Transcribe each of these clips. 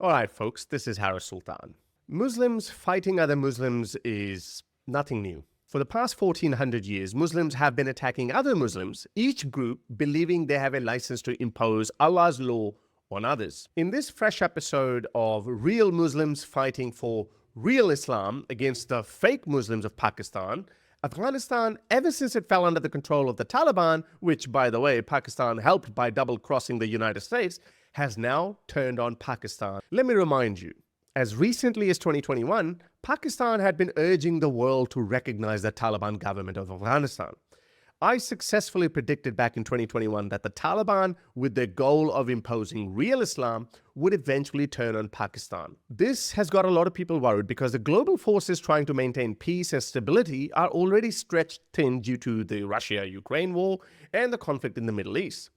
All right, folks, this is Harris Sultan. Muslims fighting other Muslims is nothing new. For the past 1400 years, Muslims have been attacking other Muslims, each group believing they have a license to impose Allah's law on others. In this fresh episode of real Muslims fighting for real Islam against the fake Muslims of Pakistan, Afghanistan, ever since it fell under the control of the Taliban, which, by the way, Pakistan helped by double-crossing the United States, has now turned on Pakistan. Let me remind you, as recently as 2021, Pakistan had been urging the world to recognize the Taliban government of Afghanistan. I successfully predicted back in 2021 that the Taliban, with their goal of imposing real Islam, would eventually turn on Pakistan. This has got a lot of people worried because the global forces trying to maintain peace and stability are already stretched thin due to the Russia-Ukraine war and the conflict in the Middle East.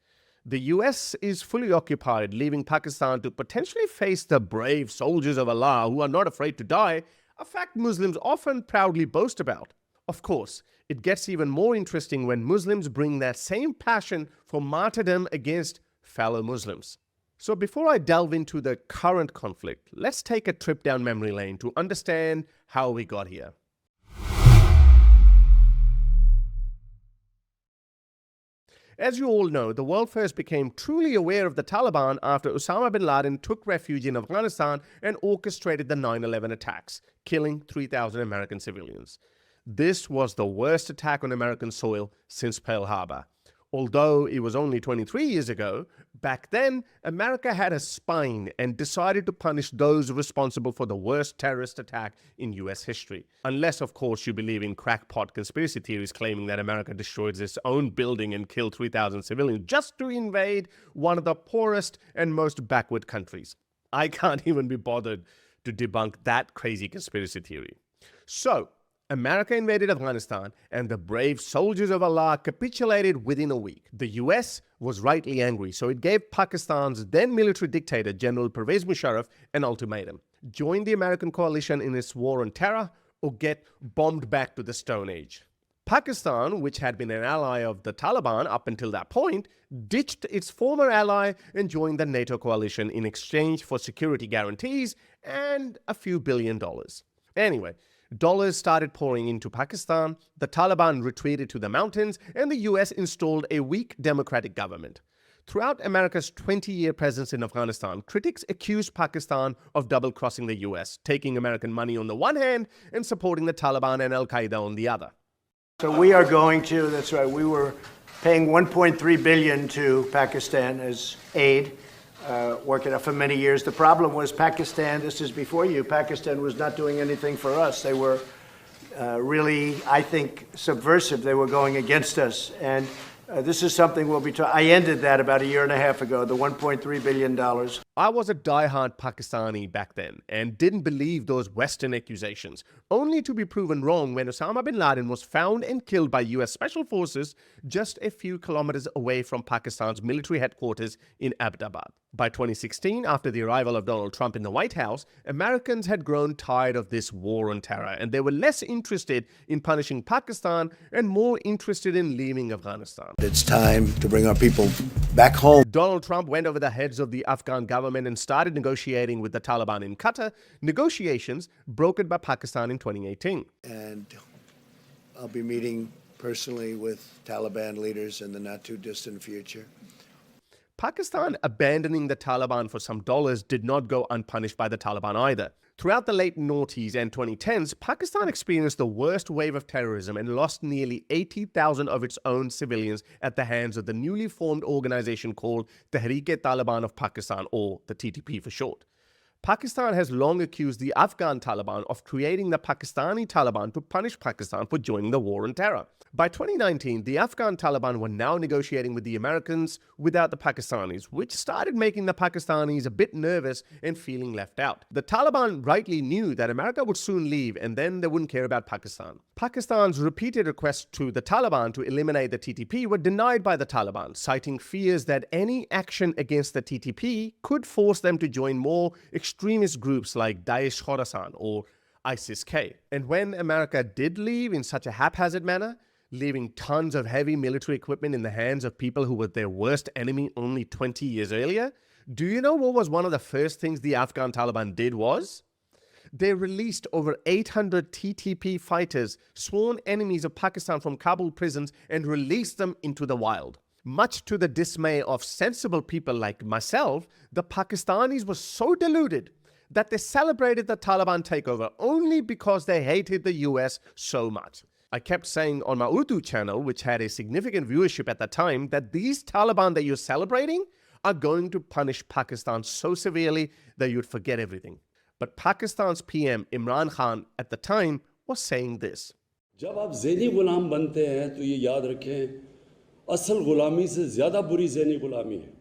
The US is fully occupied, leaving Pakistan to potentially face the brave soldiers of Allah who are not afraid to die, a fact Muslims often proudly boast about. Of course, it gets even more interesting when Muslims bring that same passion for martyrdom against fellow Muslims. So before I delve into the current conflict, let's take a trip down memory lane to understand how we got here. As you all know, the world first became truly aware of the Taliban after Osama bin Laden took refuge in Afghanistan and orchestrated the 9/11 attacks, killing 3,000 American civilians. This was the worst attack on American soil since Pearl Harbor. Although it was only 23 years ago, back then, America had a spine and decided to punish those responsible for the worst terrorist attack in US history. Unless, of course, you believe in crackpot conspiracy theories claiming that America destroyed its own building and killed 3,000 civilians just to invade one of the poorest and most backward countries. I can't even be bothered to debunk that crazy conspiracy theory. So, America invaded Afghanistan and the brave soldiers of Allah capitulated within a week. The US was rightly angry, so it gave Pakistan's then military dictator General Pervez Musharraf an ultimatum: join the American coalition in its war on terror or get bombed back to the Stone Age. Pakistan, which had been an ally of the Taliban up until that point, ditched its former ally and joined the NATO coalition in exchange for security guarantees and a few $billion. Anyway, dollars started pouring into Pakistan, the Taliban retreated to the mountains, and the US installed a weak democratic government. Throughout America's 20-year presence in Afghanistan, critics accused Pakistan of double-crossing the US, taking American money on the one hand and supporting the Taliban and Al-Qaeda on the other. So we are going to, that's right, we were paying $1.3 billion to Pakistan as aid. Working out for many years. The problem was Pakistan, this is before you, Pakistan was not doing anything for us. They were really, I think, subversive. They were going against us. And this is something we'll be I ended that about a year and a half ago, the $1.3 billion. I was a die-hard Pakistani back then and didn't believe those Western accusations, only to be proven wrong when Osama bin Laden was found and killed by US Special Forces just a few kilometers away from Pakistan's military headquarters in Abbottabad. By 2016, after the arrival of Donald Trump in the White House, Americans had grown tired of this war on terror, and they were less interested in punishing Pakistan and more interested in leaving Afghanistan. It's time to bring our people back home. Donald Trump went over the heads of the Afghan government and started negotiating with the Taliban in Qatar, negotiations brokered by Pakistan in 2018. And I'll be meeting personally with Taliban leaders in the not-too-distant future. Pakistan abandoning the Taliban for some dollars did not go unpunished by the Taliban either. Throughout the late noughties and 2010s, Pakistan experienced the worst wave of terrorism and lost nearly 80,000 of its own civilians at the hands of the newly formed organization called Tehreek-e-Taliban of Pakistan, or the TTP for short. Pakistan has long accused the Afghan Taliban of creating the Pakistani Taliban to punish Pakistan for joining the war on terror. By 2019, the Afghan Taliban were now negotiating with the Americans without the Pakistanis, which started making the Pakistanis a bit nervous and feeling left out. The Taliban rightly knew that America would soon leave and then they wouldn't care about Pakistan. Pakistan's repeated requests to the Taliban to eliminate the TTP were denied by the Taliban, citing fears that any action against the TTP could force them to join more extremist groups like Daesh Khorasan or ISIS-K. And when America did leave in such a haphazard manner, leaving tons of heavy military equipment in the hands of people who were their worst enemy only 20 years earlier, Do you know what was one of the first things the Afghan Taliban did was? They released over 800 TTP fighters, sworn enemies of Pakistan, from Kabul prisons and released them into the wild. Much to the dismay of sensible people like myself, the Pakistanis were so deluded that they celebrated the Taliban takeover only because they hated the US so much. I kept saying on my Urdu channel, which had a significant viewership at the time, that these Taliban that you're celebrating are going to punish Pakistan so severely that you'd forget everything. But Pakistan's PM Imran Khan at the time was saying this. जब आप ज़हनी गुलाम बनते हैं तो ये याद रखें असल गुलामी से ज़्यादा बुरी ज़हनी गुलामी है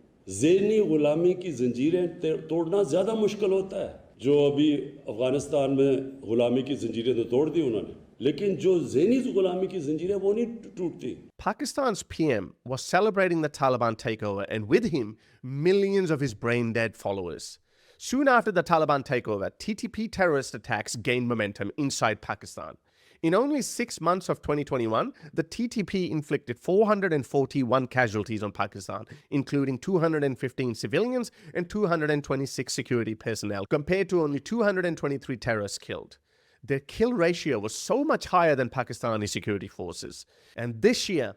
ज़हनी गुलामी की ज़ंजीरें तोड़ना ज़्यादा मुश्किल होता है जो अभी अफ़गानिस्तान में गुलामी की ज़ंजीरें तो तोड़ दी उन्होंने लेकिन जो ज़हनी गुलामी की ज़ंजीरें वो नहीं टूटती. Pakistan's PM was celebrating the Taliban takeover, and with him, millions of his brain-dead followers. Soon after the Taliban takeover, TTP terrorist attacks gained momentum inside Pakistan. In only 6 months of 2021, the TTP inflicted 441 casualties on Pakistan, including 215 civilians and 226 security personnel, compared to only 223 terrorists killed. Their kill ratio was so much higher than Pakistani security forces. And this year,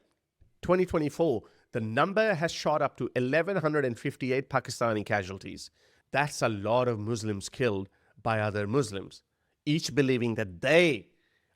2024, the number has shot up to 1,158 Pakistani casualties. That's a lot of Muslims killed by other Muslims, each believing that they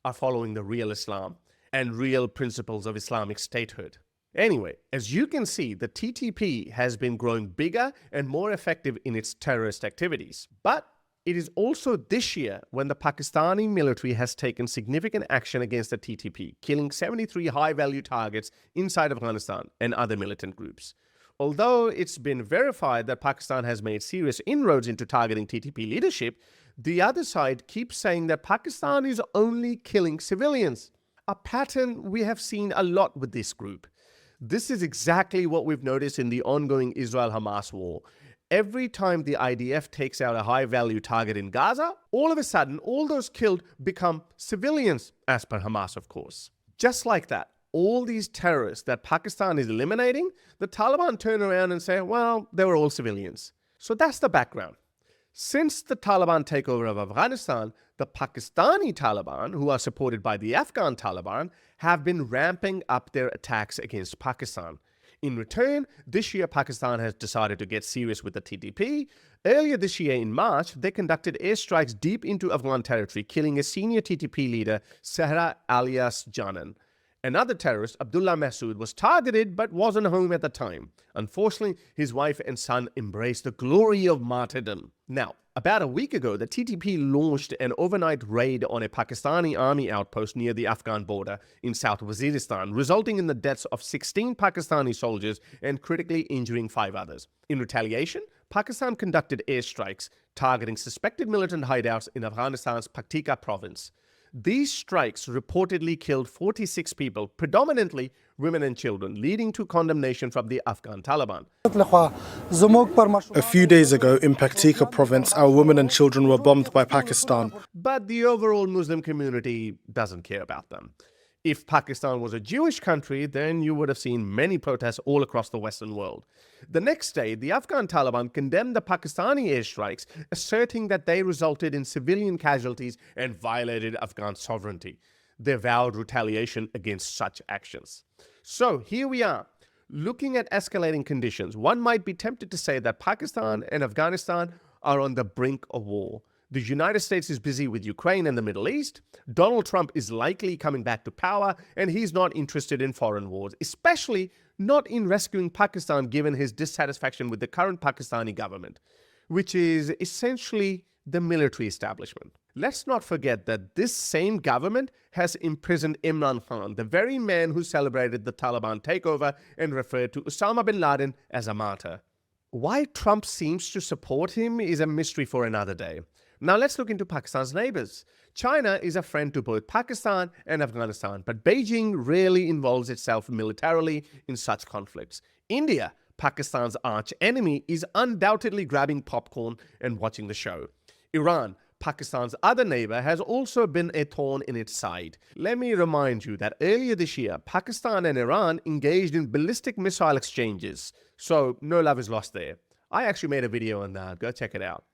are following the real Islam and real principles of Islamic statehood. Anyway, as you can see, the TTP has been growing bigger and more effective in its terrorist activities. But it is also this year when the Pakistani military has taken significant action against the TTP, killing 73 high-value targets inside Afghanistan and other militant groups. Although it's been verified that Pakistan has made serious inroads into targeting TTP leadership, the other side keeps saying that Pakistan is only killing civilians, a pattern we have seen a lot with this group. This is exactly what we've noticed in the ongoing Israel-Hamas war. Every time the IDF takes out a high-value target in Gaza, all of a sudden, all those killed become civilians, as per Hamas, of course. Just like that, all these terrorists that Pakistan is eliminating, the Taliban turn around and say, well, they were all civilians. So that's the background. Since the Taliban takeover of Afghanistan, the Pakistani Taliban, who are supported by the Afghan Taliban, have been ramping up their attacks against Pakistan. In return, this year Pakistan has decided to get serious with the TTP. Earlier this year in March, they conducted airstrikes deep into Afghan territory, killing a senior TTP leader, Sahra alias Janan. Another terrorist, Abdullah Masood, was targeted but wasn't home at the time. Unfortunately, his wife and son embraced the glory of martyrdom. Now, about a week ago, the TTP launched an overnight raid on a Pakistani army outpost near the Afghan border in South Waziristan, resulting in the deaths of 16 Pakistani soldiers and critically injuring 5 others. In retaliation, Pakistan conducted airstrikes targeting suspected militant hideouts in Afghanistan's Paktika province. These strikes reportedly killed 46 people, predominantly women and children, leading to condemnation from the Afghan Taliban. A few days ago in Paktika province, our women and children were bombed by Pakistan. But the overall Muslim community doesn't care about them. If Pakistan was a Jewish country, then you would have seen many protests all across the Western world. The next day, the Afghan Taliban condemned the Pakistani airstrikes, asserting that they resulted in civilian casualties and violated Afghan sovereignty. They vowed retaliation against such actions. So here we are. Looking at escalating conditions, one might be tempted to say that Pakistan and Afghanistan are on the brink of war. The United States is busy with Ukraine and the Middle East. Donald Trump is likely coming back to power, and he's not interested in foreign wars, especially not in rescuing Pakistan given his dissatisfaction with the current Pakistani government, which is essentially the military establishment. Let's not forget that this same government has imprisoned Imran Khan, the very man who celebrated the Taliban takeover and referred to Osama bin Laden as a martyr. Why Trump seems to support him is a mystery for another day. Now let's look into Pakistan's neighbors. China is a friend to both Pakistan and Afghanistan, but Beijing rarely involves itself militarily in such conflicts. India, Pakistan's arch enemy, is undoubtedly grabbing popcorn and watching the show. Iran, Pakistan's other neighbor, has also been a thorn in its side. Let me remind you that earlier this year, Pakistan and Iran engaged in ballistic missile exchanges, so no love is lost there. I actually made a video on that. Go check it out.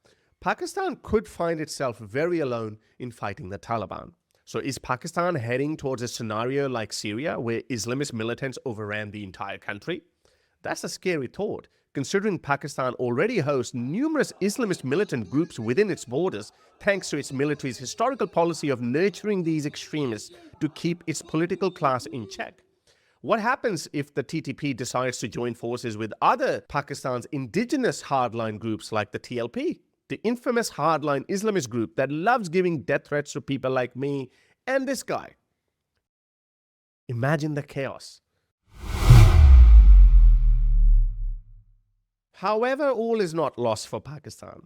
Pakistan could find itself very alone in fighting the Taliban. So is Pakistan heading towards a scenario like Syria, where Islamist militants overran the entire country? That's a scary thought, considering Pakistan already hosts numerous Islamist militant groups within its borders, thanks to its military's historical policy of nurturing these extremists to keep its political class in check. What happens if the TTP decides to join forces with other Pakistan's indigenous hardline groups like the TLP? The infamous hardline Islamist group that loves giving death threats to people like me and this guy. Imagine the chaos. However, all is not lost for Pakistan.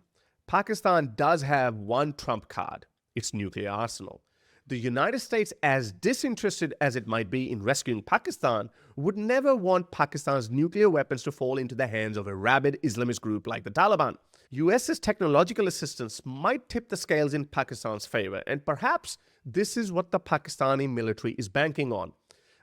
Pakistan does have one trump card, its nuclear arsenal. The United States, as disinterested as it might be in rescuing Pakistan, would never want Pakistan's nuclear weapons to fall into the hands of a rabid Islamist group like the Taliban. US's technological assistance might tip the scales in Pakistan's favor, and perhaps this is what the Pakistani military is banking on.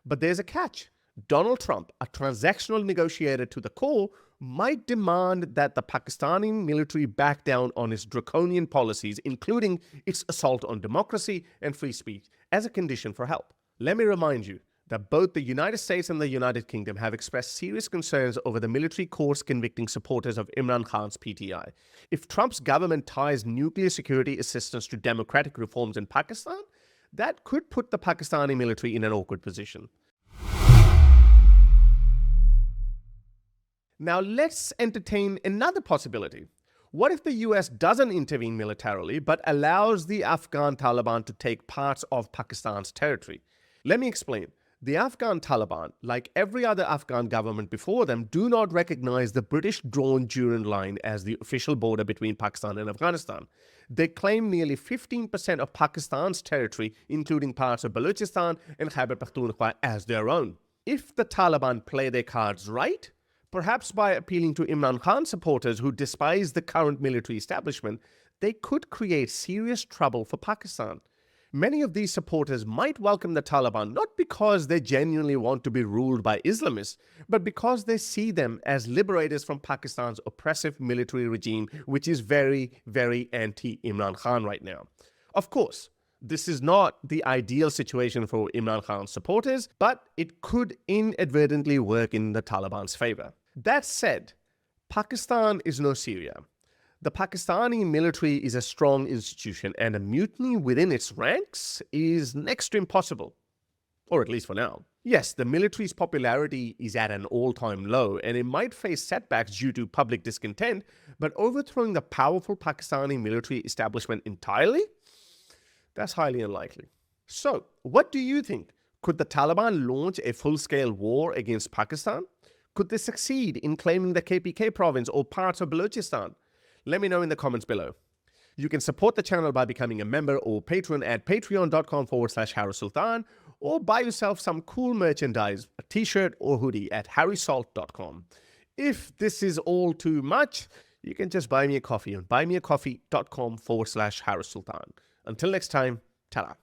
But there's a catch. Donald Trump, a transactional negotiator to the core, might demand that the Pakistani military back down on its draconian policies, including its assault on democracy and free speech, as a condition for help. Let me remind you that both the United States and the United Kingdom have expressed serious concerns over the military courts convicting supporters of Imran Khan's PTI. If Trump's government ties nuclear security assistance to democratic reforms in Pakistan, that could put the Pakistani military in an awkward position. Now let's entertain another possibility. What if the US doesn't intervene militarily but allows the Afghan Taliban to take parts of Pakistan's territory? Let me explain. The Afghan Taliban, like every other Afghan government before them, do not recognize the British-drawn Durand Line as the official border between Pakistan and Afghanistan. They claim nearly 15% of Pakistan's territory, including parts of Balochistan and Khyber Pakhtunkhwa, as their own. If the Taliban play their cards right, perhaps by appealing to Imran Khan supporters who despise the current military establishment, they could create serious trouble for Pakistan. Many of these supporters might welcome the Taliban not because they genuinely want to be ruled by Islamists, but because they see them as liberators from Pakistan's oppressive military regime, which is very, very anti-Imran Khan right now. Of course, this is not the ideal situation for Imran Khan's supporters, but it could inadvertently work in the Taliban's favor. That said, Pakistan is no Syria. The Pakistani military is a strong institution, and a mutiny within its ranks is next to impossible. Or at least for now. Yes, the military's popularity is at an all-time low, and it might face setbacks due to public discontent, but overthrowing the powerful Pakistani military establishment entirely? That's highly unlikely. So, what do you think? Could the Taliban launch a full-scale war against Pakistan? Could they succeed in claiming the KPK province or parts of Balochistan? Let me know in the comments below. You can support the channel by becoming a member or patron at patreon.com/Sultan, or buy yourself some cool merchandise, a t-shirt or hoodie at harrysalt.com. If this is all too much, you can just buy me a coffee on buymeacoffee.com/Sultan. Until next time, ta-ra.